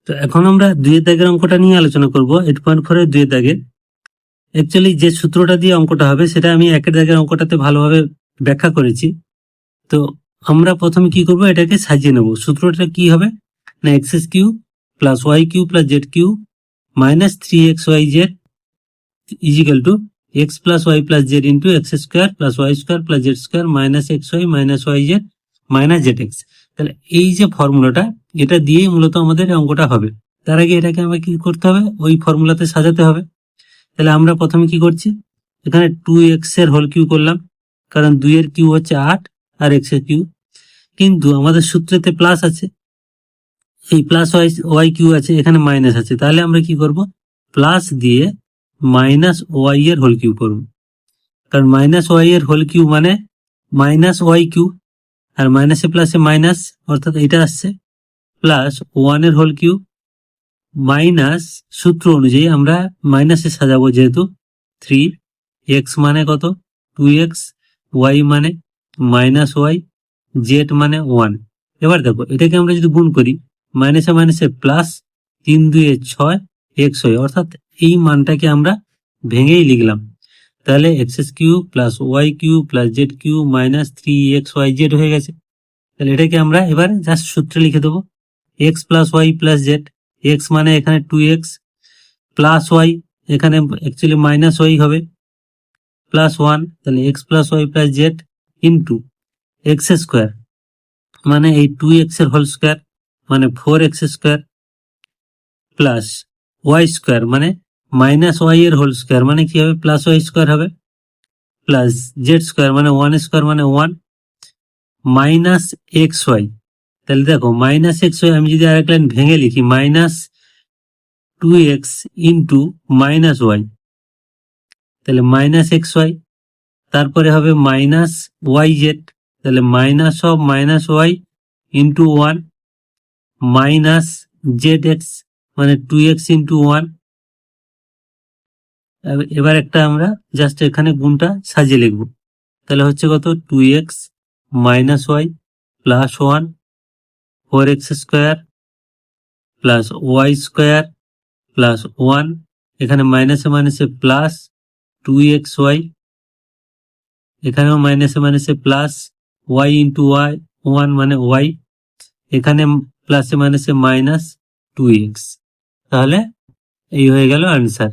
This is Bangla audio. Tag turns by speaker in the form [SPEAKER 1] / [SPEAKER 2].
[SPEAKER 1] তো এখন আমরা 2 দাগের অঙ্কটা নিয়ে আলোচনা করব। 8.4 এর 2 দাগে অ্যাকচুয়ালি যে সূত্রটা দিয়ে অঙ্কটা হবে সেটা আমি 1 দাগের অঙ্কটাতে ভালোভাবে ব্যাখ্যা করেছি। তো আমরা প্রথমে কি করব, এটাকে সাজিয়ে নেব। সূত্রটা কি হবে না, x cube plus y cube plus z cube minus 3xyz is equal to x plus y plus z into x square plus y square plus z square minus x y minus y z minus z x. তাহলে এই যে ফর্মুলাটা, এটা দিয়েই মূলত আমাদের অঙ্কটা হবে। তার আগে এটাকে আমাকে কি করতে হবে, ওই ফর্মুলাতে সাজাতে হবে। তাহলে আমরা প্রথমে কি করছি, এখানে 2x এর হোল কিউ করলাম, কারণ 2 এর কিউ হচ্ছে 8 আর x এর কিউ, কিন্তু আমাদের সূত্রেতে প্লাস আছে, এই প্লাস ওয়াই কিউ আছে, এখানে মাইনাস আছে। তাহলে আমরা কি করব, প্লাস দিয়ে মাইনাস ওয়াই এর হোল কিউ করব, কারণ মাইনাস ওয়াই এর হোল কিউ মানে মাইনাস ওয়াই কিউ, আর মাইনাসে প্লাসে মাইনাস, অর্থাৎ এটা আসছে প্লাস 1 এর হোল কিউ মাইনাস, সূত্র অনুযায়ী আমরা মাইনাসে সাজাবো, যেহেতু 3x মানে কত 2x, y মানে মাইনাস ওয়াই, জেড মানে 1। এবার দেখো এটাকে আমরা যদি গুণ করি, মাইনাসে মাইনাসে প্লাস, 3 2 6 x হয়, অর্থাৎ এই মানটাকে আমরা ভেঙেই লিখলাম। তাহলে x cube plus y cube plus z cube minus 3xyz হয়ে গেছে। তাহলে এটাকে আমরা এবার জাস্ট সূত্রে লিখে দেবো, x plus y plus z, x মানে এখানে 2x প্লাস ওয়াই, এখানে অ্যাকচুয়ালি মাইনাস ওয়াই হবে, প্লাস 1, তাহলে x plus y plus z into x square মানে এই 2x এর হোল স্কোয়ার মানে 4x square plus y square মানে মাইনাস ওয়াই এর হোল স্কোয়ার মানে কি হবে, প্লাস ওয়াই স্কোয়ার হবে, প্লাস জেড স্কোয়ার মানে 1 স্কোয়ার মানে 1 মাইনাস এক্স ওয়াই। তাহলে দেখো মাইনাস এক্স ওয়াই আমি যদি আরেক লাইন ভেঙে লিখি, minus 2x into minus y, তাহলে মাইনাস এক্স ওয়াই, তারপরে হবে মাইনাস ওয়াই জেড, তাহলে minus of minus y into 1 minus z x মানে 2x ইন্টু 1। এবার একটা আমরা জাস্ট এখানে গুণটা সাজিয়ে লিখব, তাহলে হচ্ছে কত 2x minus y plus 1 4x square plus y square plus 1, এখানে মাইনাসে মাইনাসে প্লাস 2xy, এখানেও মাইনাসে মাইনাসে প্লাস ওয়াই ইন্টু ওয়াই 1 মানে ওয়াই, এখানে প্লাসে মাইনাসে মাইনাস 2x। তাহলে এই হয়ে গেল আনসার।